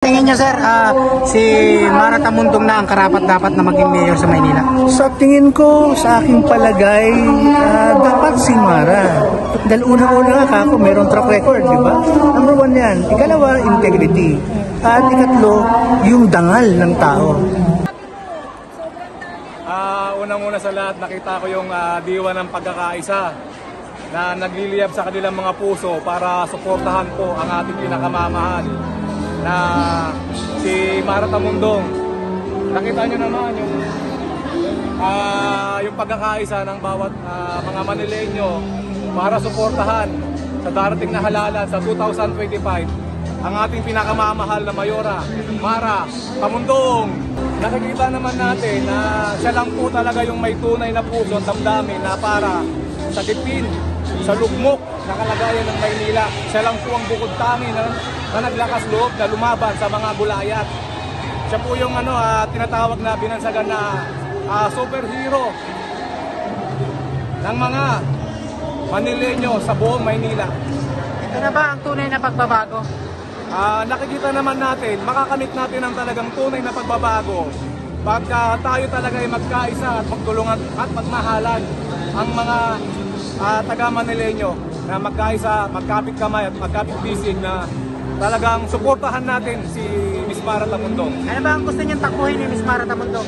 Tingin nyo sir, si Mara Tamundong na ang karapat-dapat na maging mayor sa Maynila? Sa tingin ko, sa aking palagay, dapat si Mara. Dahil unang-una nga ako, mayroong track record, di ba? Number 1 yan. Ikalawa, integrity. At ikatlo, yung dangal ng tao. Unang-una sa lahat, nakita ko yung diwa ng pagkakaisa na nagliliyab sa kanilang mga puso para suportahan po ang ating pinakamamahal na si Mara Tamundong. Nakita nyo naman yung pagkakaisa ng bawat mga Manileño para suportahan sa darating na halalan sa 2025 ang ating pinakamamahal na Mayora, Mara Tamundong. Nakikita naman natin na siya lang po talaga yung may tunay na puso at damdamin na para sa tipin, sa lugmok na kalagayan ng Maynila. Siya lang po ang bukod tangi na naglakas loob na lumaban sa mga gulayat. Siya po yung tinatawag na binansagan na superhero ng mga Manileño sa buong Maynila. Ito na ba ang tunay na pagbabago? Nakikita naman natin, makakamit natin ang talagang tunay na pagbabago pagka tayo talaga ay magkaisa at magtulungan at magmahalan ang mga taga-Manileño na magkaisa, magkapit kamay at magkapit bisig na talagang suportahan natin si Miss Mara Tamundong. Ano ba ang gusto niyang takbuhin ni Miss Mara Tamundong?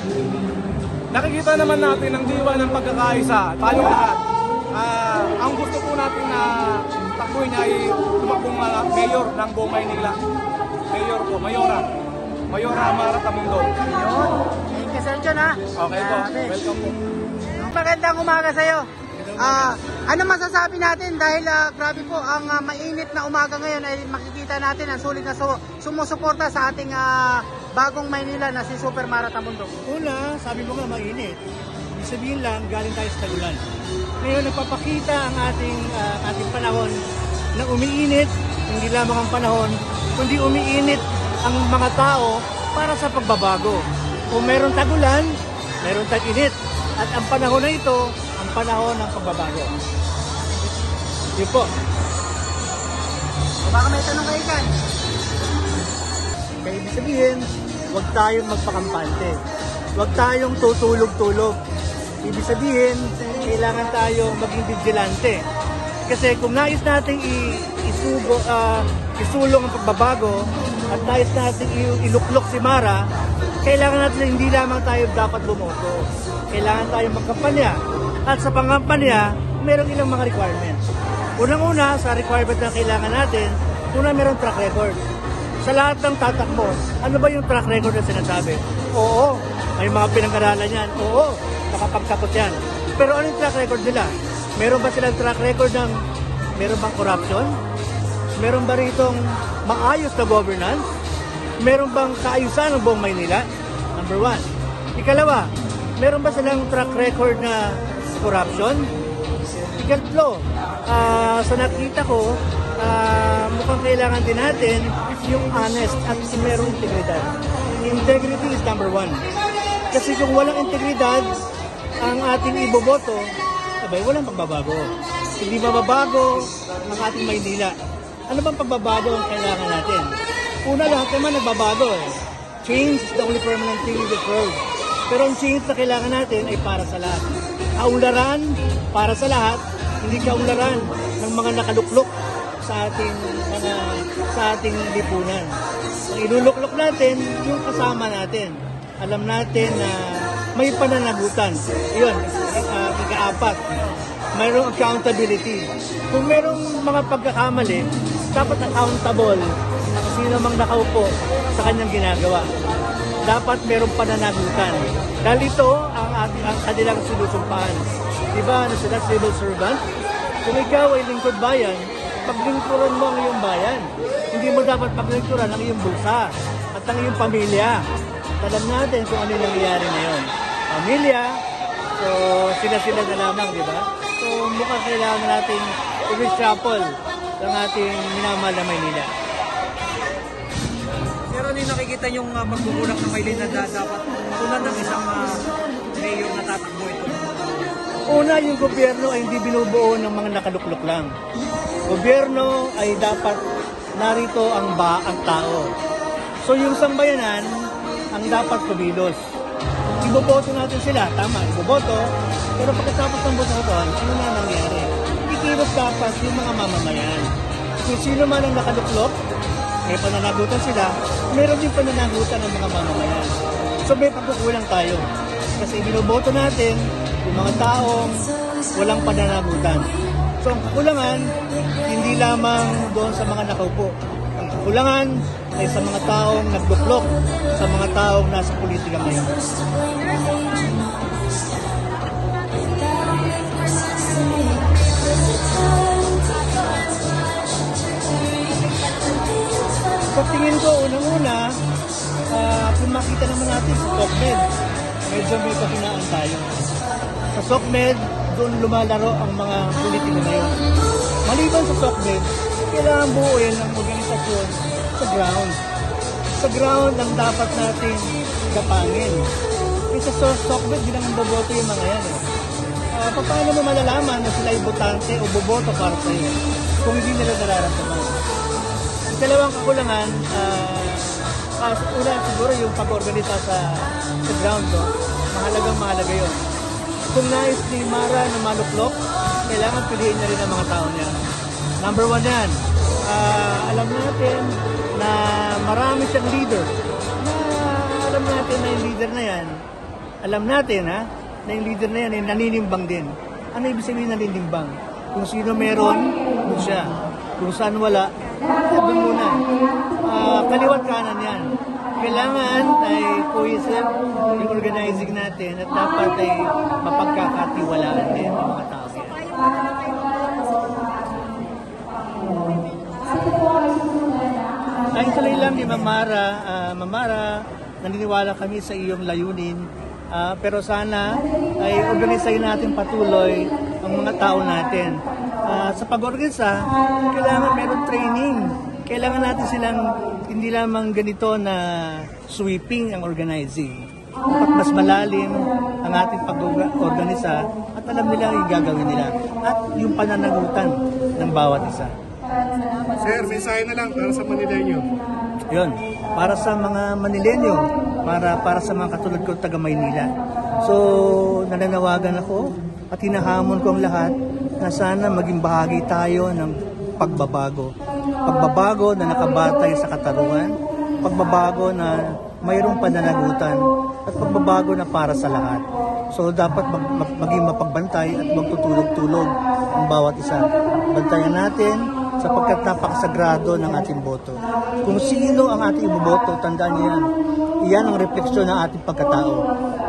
Nakikita naman natin ang diwa ng pagkakaisa, tayong lahat. Ang gusto po natin na takbuhin niya ay tumakbong mayor ng buong Maynila. Mayor po, Mayora Mara Tamundong. Thank you Sir John ha. Okay po, welcome po. Magandang umaga sa iyo. Ano masasabi natin dahil grabe po ang mainit na umaga ngayon ay makikita natin ang sulit na sumusuporta sa ating bagong Maynila na si Super Mara Tamundong. Una, sabi mo nga mainit. Ibig sabihin lang, galing tayo sa tagulan. Ngayon, nagpapakita ang ating panahon na umiinit, hindi lamang ang panahon, kundi umiinit ang mga tao para sa pagbabago. Kung meron tagulan, meron tag-init. At ang panahon na ito, ang panahon ng pagbabago. Yun po. Baka may tanong kayo dyan. Kaya ibig sabihin, huwag tayong magpakampante. Huwag tayong tutulog-tulog. Ibig sabihin, kailangan tayo maging vigilante. Kasi kung nais nating isulong ang pagbabago at nais nating iluklok si Mara, kailangan natin hindi lamang tayo dapat bumoto. Kailangan tayo magkampanya. At sa pangampanya, mayroong ilang mga requirements. Unang-una, sa requirement na kailangan natin, mayroong track record. Sa lahat ng tatakbo, ano ba yung track record na sinasabi? Oo, may mga pinag-aralan yan. Oo, makapagsagot yan. Pero ano yung track record nila? Meron ba silang track record ng meron bang corruption? Meron ba ritong maayos na governance? Meron bang kaayusan ng buong Maynila? Number 1. Ikalawa, meron ba silang track record na corruption? Ikatlo, sa nakita ko, mukhang kailangan din natin yung honest at merong integridad. Integrity is number 1. Kasi kung walang integridad ang ating iboboto, abay, walang pagbabago. Hindi mababago ang ating Maynila. Ano bang pagbabago ang kailangan natin? Una, lahat naman nagbabago eh. Change is the only permanent thing in this world. Pero ang change na kailangan natin ay para sa lahat. Kaunlaran para sa lahat, hindi kaunlaran ng mga nakaluklok sa ating lipunan. Ang iluluklok natin, yung kasama natin. Alam natin na may pananagutan. Yun, ika-4. Mayroong accountability. Kung mayroong mga pagkakamali, dapat accountable na sino mang nakaupo sa kanyang ginagawa. Dapat mayroong pananagutan. Dahil ito ang kanilang sinusumpahan. Diba, sila civil servant? Kung ikaw ay lingkod bayan, paglingkuran mo ang iyong bayan. Hindi mo dapat paglingkuran ang iyong bulsa at ang iyong pamilya. Alam natin kung ano yung nangyayari ngayon. Pamilya, so sila-sila na lamang, di ba? So mukhang kailangan natin i-reshuffle ang ating minamahal na Maynila. Pero ano yung nakikita yung pagbubunak ng Maynila na dapat tulad ng isang mayor na tatakbo ito? Una, yung gobyerno ay hindi binubuo ng mga nakaluklok lang. Gobyerno ay dapat narito ang tao. So yung sambayanan ang dapat kumilos. Iboboto natin sila, tama, iboboto. Pero pagkatapos ng botohan, ano na nangyari? Ikilos dapat yung mga mamamayan. Kung sino man ang nakaluklok, may pananagutan sila, meron din pananagutan ng mga mamamayan. So may pagkukulang tayo. Kasi binoboto natin yung mga taong walang pananagutan. So ang kakulangan, hindi lamang doon sa mga nakaupo. Ang kakulangan ay sa mga taong nagbuklok, sa mga taong nasa politika ngayon. Sa tingin ko, unang-una, kung makita naman natin sa SOCMED, medyo may kahinaan tayo. Sa SOCMED, doon lumalaro ang mga politika ngayon. Maliban sa SOCMED, kailangan buuin ng organisasyon sa ground. Sa ground ang dapat natin gapangin. Kasi sa SOCMED, di naman boboto yung mga yan. Paano mo malalaman na sila ay botante o boboto para sa iyo kung hindi nila nararamdaman? Dalawang kakulangan, una siguro yung pag-organisa sa ground, no? Mahalaga yun. Kung nais ni Mara na maluklok, kailangan piliin na rin ang mga tao niya. Number 1 yan. Alam natin na marami siyang leader. Alam natin na yung leader na yan, na yung leader na yan ay naninimbang din. Ano ibig sabihin naninimbang? Kung sino meron, doon siya. Kung saan wala, doon muna. Kaliwat kanan yan. Kailangan ay cohesive yung organizing natin at dapat ay mapagkakatiwalaan din ang mga tao yan. Ay tuloy lang ni Mamara, naniniwala kami sa iyong layunin. Pero sana ay organisayin natin patuloy ang mga tao natin. Sa pag-organisa, kailangan meron training. Kailangan natin silang hindi lamang ganito na sweeping ang organizing. Dapat mas malalim ang ating pag-organisa at alam nila yung gagawin nila at yung pananagutan ng bawat isa. Sir, mensahe na lang para sa Manileño. Yun, para sa mga Manileño, para sa mga katulad ko taga Maynila. So, nananawagan ako at hinahamon ko ang lahat na sana maging bahagi tayo ng pagbabago. Pagbabago na nakabatay sa katarungan, pagbabago na mayroong pananagutan, at pagbabago na para sa lahat. So, dapat maging mapagbantay at magtutulog-tulog ang bawat isa. Bantayan natin sapagkat napakasagrado ng ating boto. Kung sino ang ating iboboto, tandaan niyo yan. Iyan ang refleksyon ng ating pagkatao.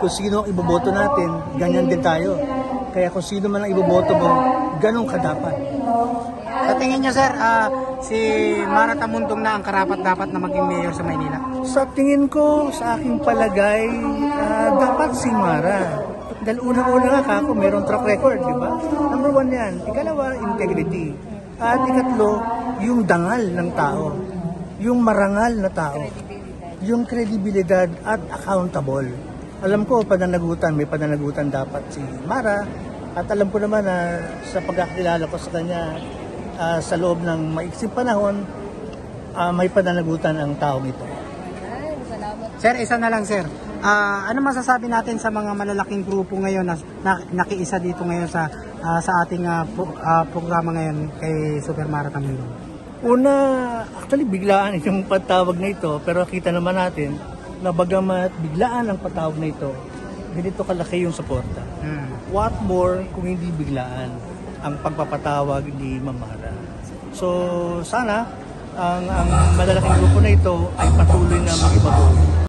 Kung sino ang iboboto natin, ganyan din tayo. Kaya kung sino man ang iboboto mo, ganun ka dapat. Sa tingin niyo, sir, si Mara Tamundong na ang karapat-dapat na maging mayor sa Maynila? Sa tingin ko, sa aking palagay, dapat si Mara. Dahil unang-una nga ako, mayroong track record, di ba? Number 1 yan. Ikalawa, integrity. At ikatlo, yung dangal ng tao. Yung marangal na tao. Yung kredibilidad at accountable. Alam ko, may pananagutan dapat si Mara. At alam ko naman na sa pagkakilala ko sa kanya, sa loob ng maiksing panahon, may pananagutan ang taong ito. Sir, isa na lang, sir. Ano masasabi natin sa mga malalaking grupo ngayon na nakiisa dito ngayon sa ating programa ngayon kay Super Mara Tamundong? Una, actually biglaan yung patawag na ito, pero kita naman natin na bagamat biglaan ang patawag na ito, ganito kalaki yung suporta. What more kung hindi biglaan ang pagpapatawag ni Mamara? So sana ang malalaking grupo na ito ay patuloy na mag-ibabaw.